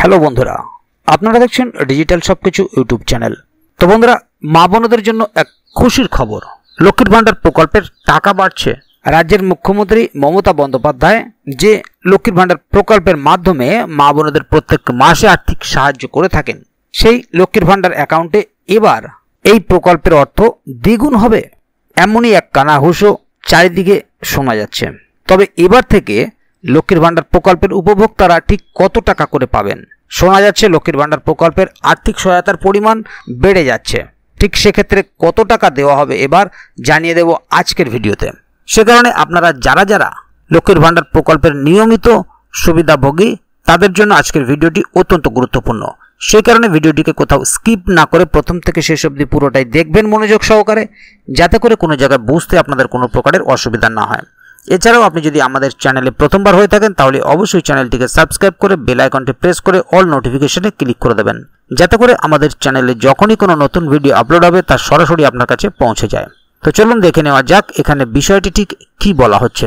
Hello বন্ধুরা, আপনারা দেখছেন ডিজিটাল সবকিছু ইউটিউব চ্যানেল। তো বন্ধুরা, মা বোনদের জন্য এক খুশির খবর। লক্ষ্মীর ভান্ডার প্রকল্পের টাকা বাড়ছে। রাজ্যের মুখ্যমন্ত্রী মমতা বন্দ্যোপাধ্যায় যে লক্ষ্মীর ভান্ডার প্রকল্পের মাধ্যমে মা বোনদের প্রত্যেক মাসে আর্থিক সাহায্য করে থাকেন, সেই লক্ষ্মীর ভান্ডার অ্যাকাউন্টে এবার এই প্রকল্পের অর্থ দ্বিগুণ হবে, এমনই এক কানাঘুষো চারিদিকে শোনা যাচ্ছে। তবে এবার থেকে লক্ষ্মীর ভান্ডার প্রকল্পের উপভোক্তারা ঠিক কত টাকা করে পাবেন? শোনা যাচ্ছে লক্ষ্মীর ভান্ডার প্রকল্পের আর্থিক সহায়তার পরিমাণ বেড়ে যাচ্ছে। ঠিক সেক্ষেত্রে কত টাকা দেওয়া হবে এবার জানিয়ে দেব আজকের ভিডিওতে। সে কারণে আপনারা যারা যারা লক্ষ্মীর ভান্ডার প্রকল্পের নিয়মিত সুবিধাভোগী, তাদের জন্য আজকের ভিডিওটি অত্যন্ত গুরুত্বপূর্ণ। সেই কারণে ভিডিওটিকে কোথাও স্কিপ না করে প্রথম থেকে শেষ অবধি পুরোটাই দেখবেন মনোযোগ সহকারে, যাতে করে কোনো জায়গায় বুঝতে আপনাদের কোনো প্রকারের অসুবিধা না হয়। এছাড়াও আপনি যদি আমাদের চ্যানেলে প্রথমবার হয়ে থাকেন, তাহলে অবশ্যই চ্যানেলটিকে সাবস্ক্রাইব করে বেল আইকনটি প্রেস করে অল নোটিফিকেশনে ক্লিক করে দেবেন, যাতে করে আমাদের চ্যানেলে যখনই কোনো নতুন ভিডিও আপলোড হবে তা সরাসরি আপনার কাছে পৌঁছে যায়। তো চলুন দেখে নেওয়া যাক এখানে বিষয়টি ঠিক কী বলা হচ্ছে।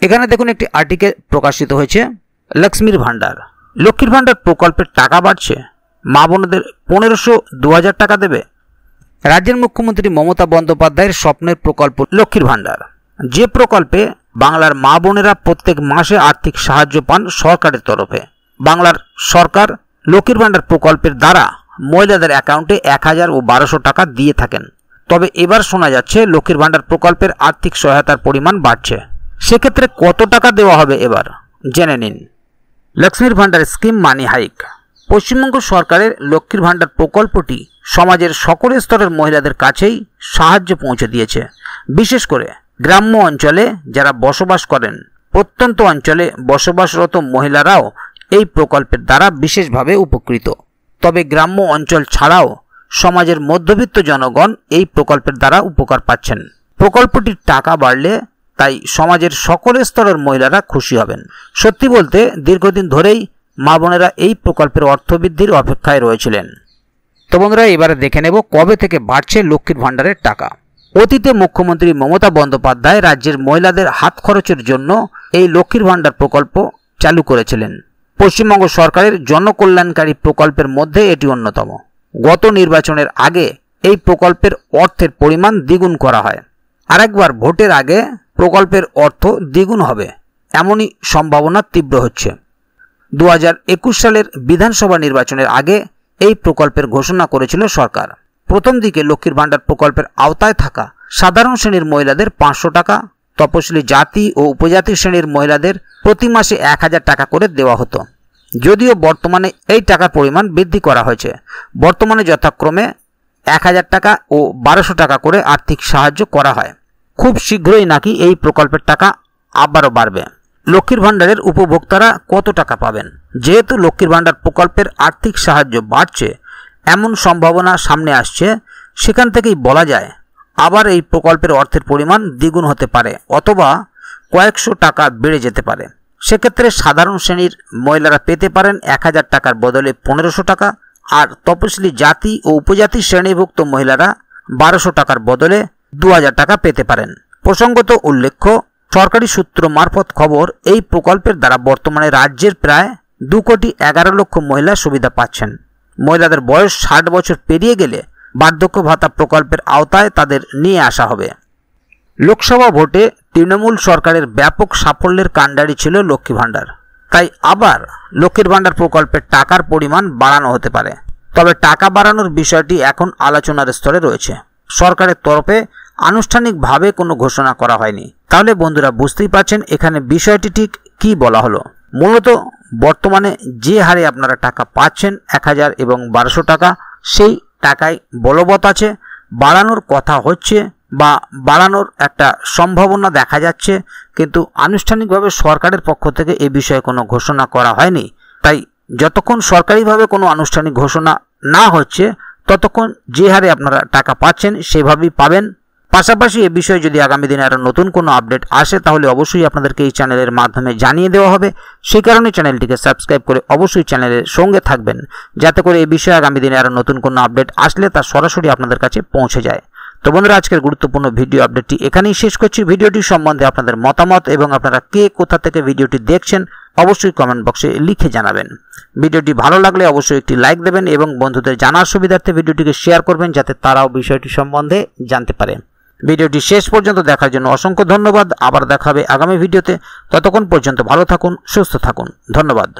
এখানে দেখুন একটি আর্টিকেল প্রকাশিত হয়েছে, লক্ষ্মীর ভান্ডার। লক্ষ্মীর ভান্ডার প্রকল্পের টাকা বাড়ছে, মা বোনদের 1500-2000 টাকা দেবে। রাজ্যের মুখ্যমন্ত্রী মমতা বন্দ্যোপাধ্যায়ের স্বপ্নের প্রকল্প লক্ষ্মীর ভান্ডার, যে প্রকল্পে বাংলার মা বোনেরা প্রত্যেক মাসে আর্থিক সাহায্য পান সরকারের তরফে। বাংলার সরকার লক্ষ্মীর ভান্ডার প্রকল্পের দ্বারা মহিলাদের অ্যাকাউন্টে 1000 ও 1200 টাকা দিয়ে থাকেন। তবে এবার শোনা যাচ্ছে লক্ষ্মীর ভান্ডার প্রকল্পের আর্থিক সহায়তার পরিমাণ বাড়ছে। সেক্ষেত্রে কত টাকা দেওয়া হবে এবার জেনে নিন। লক্ষ্মীর ভান্ডার স্কিম মানি হাইক। পশ্চিমবঙ্গ সরকারের লক্ষ্মীর ভান্ডার প্রকল্পটি সমাজের সকল স্তরের মহিলাদের কাছেই সাহায্য পৌঁছে দিয়েছে। বিশেষ করে গ্রাম্য অঞ্চলে যারা বসবাস করেন, প্রত্যন্ত অঞ্চলে বসবাসরত মহিলারাও এই প্রকল্পের দ্বারা বিশেষভাবে উপকৃত। তবে গ্রাম্য অঞ্চল ছাড়াও সমাজের মধ্যবিত্ত জনগণ এই প্রকল্পের দ্বারা উপকার পাচ্ছেন। প্রকল্পটির টাকা বাড়লে তাই সমাজের সকল স্তরের মহিলারা খুশি হবেন। সত্যি বলতে দীর্ঘদিন ধরেই মা বোনেরা এই প্রকল্পের অর্থবৃদ্ধির অপেক্ষায় রয়েছিলেন। তো বন্ধুরা, এবারে দেখে নেব কবে থেকে বাড়ছে লক্ষ্মীর ভান্ডারের টাকা। অতীতে মুখ্যমন্ত্রী মমতা বন্দ্যোপাধ্যায় রাজ্যের মহিলাদের হাত খরচের জন্য এই লক্ষ্মীর ভান্ডার প্রকল্প চালু করেছিলেন। পশ্চিমবঙ্গ সরকারের জনকল্যাণকারী প্রকল্পের মধ্যে এটি অন্যতম। গত নির্বাচনের আগে এই প্রকল্পের অর্থের পরিমাণ দ্বিগুণ করা হয়। আরেকবার ভোটের আগে প্রকল্পের অর্থ দ্বিগুণ হবে, এমনই সম্ভাবনা তীব্র হচ্ছে। 2021 সালের বিধানসভা নির্বাচনের আগে এই প্রকল্পের ঘোষণা করেছিল সরকার। প্রথম দিকে লক্ষ্মীর ভান্ডার প্রকল্পের আওতায় থাকা সাধারণ শ্রেণীর মহিলাদের 500 টাকা, তপশিলি জাতি ও উপজাতি শ্রেণীর মহিলাদের প্রতি মাসে 1000 টাকা করে দেওয়া হতো। যদিও বর্তমানে এই টাকার পরিমাণ বৃদ্ধি করা হয়েছে। বর্তমানে যথাক্রমে 1000 টাকা ও 1200 টাকা করে আর্থিক সাহায্য করা হয়। খুব শীঘ্রই নাকি এই প্রকল্পের টাকা আবারও বাড়বে। লক্ষ্মীর ভান্ডারের উপভোক্তারা কত টাকা পাবেন? যেহেতু লক্ষ্মীর ভান্ডার প্রকল্পের আর্থিক সাহায্য বাড়ছে, এমন সম্ভাবনা সামনে আসছে, সেখান থেকেই বলা যায় আবার এই প্রকল্পের অর্থের পরিমাণ দ্বিগুণ হতে পারে, অথবা কয়েকশো টাকা বেড়ে যেতে পারে। সেক্ষেত্রে সাধারণ শ্রেণীর মহিলারা পেতে পারেন 1000 টাকার বদলে 1500 টাকা, আর তপশিলি জাতি ও উপজাতি শ্রেণীভুক্ত মহিলারা 1200 টাকার বদলে 2000 টাকা পেতে পারেন। প্রসঙ্গত উল্লেখ্য, সরকারি সূত্র মারফত খবর, এই প্রকল্পের দ্বারা বর্তমানে রাজ্যের প্রায় 2,11,00,000 মহিলা সুবিধা পাচ্ছেন। মহিলাদের বয়স 60 বছর পেরিয়ে গেলে বার্ধক্য ভাতা প্রকল্পের আওতায় তাদের নিয়ে আসা হবে। লোকসভা ভোটে তৃণমূল সরকারের ব্যাপক সাফল্যের কাণ্ডারি ছিল লক্ষ্মী ভান্ডার। তাই আবার লক্ষ্মীর ভান্ডার প্রকল্পের টাকার পরিমাণ বাড়ানো হতে পারে। তবে টাকা বাড়ানোর বিষয়টি এখন আলোচনার স্তরে রয়েছে। সরকারের তরফে আনুষ্ঠানিকভাবে কোনো ঘোষণা করা হয়নি। তাহলে বন্ধুরা, বুঝতেই পারছেন এখানে বিষয়টি ঠিক কী বলা হলো। মূলত বর্তমানে যে হারে আপনারা টাকা পাচ্ছেন 1000 এবং 1200 টাকা, সেই টাকায় বলবৎ আছে। বাড়ানোর কথা হচ্ছে বা বাড়ানোর একটা সম্ভাবনা দেখা যাচ্ছে, কিন্তু আনুষ্ঠানিকভাবে সরকারের পক্ষ থেকে এ বিষয়ে কোনো ঘোষণা করা হয়নি। তাই যতক্ষণ সরকারিভাবে কোনো আনুষ্ঠানিক ঘোষণা না হচ্ছে, ততক্ষণ যে হারে আপনারা টাকা পাচ্ছেন সেভাবেই পাবেন। পাশাপাশি এ বিষয়ে যদি আগামী দিনে আরও নতুন কোনো আপডেট আসে, তাহলে অবশ্যই আপনাদেরকে এই চ্যানেলের মাধ্যমে জানিয়ে দেওয়া হবে। সেই কারণে চ্যানেলটিকে সাবস্ক্রাইব করে অবশ্যই চ্যানেলের সঙ্গে থাকবেন, যাতে করে এই বিষয়ে আগামী দিনে আরও নতুন কোনো আপডেট আসলে তা সরাসরি আপনাদের কাছে পৌঁছে যায়। তো বন্ধুরা, আজকের গুরুত্বপূর্ণ ভিডিও আপডেটটি এখানেই শেষ করছি। ভিডিওটি সম্বন্ধে আপনাদের মতামত এবং আপনারা কে কোথা থেকে ভিডিওটি দেখছেন অবশ্যই কমেন্ট বক্সে লিখে জানাবেন। ভিডিওটি ভালো লাগলে অবশ্যই একটি লাইক দেবেন এবং বন্ধুদের জানার সুবিধার্থে ভিডিওটিকে শেয়ার করবেন যাতে তারাও বিষয়টি সম্বন্ধে জানতে পারে। ভিডিওটি শেষ পর্যন্ত দেখার জন্য অসংখ্য ধন্যবাদ। আবার দেখা হবে আগামী ভিডিওতে। ততক্ষণ পর্যন্ত ভালো থাকুন, সুস্থ থাকুন। ধন্যবাদ।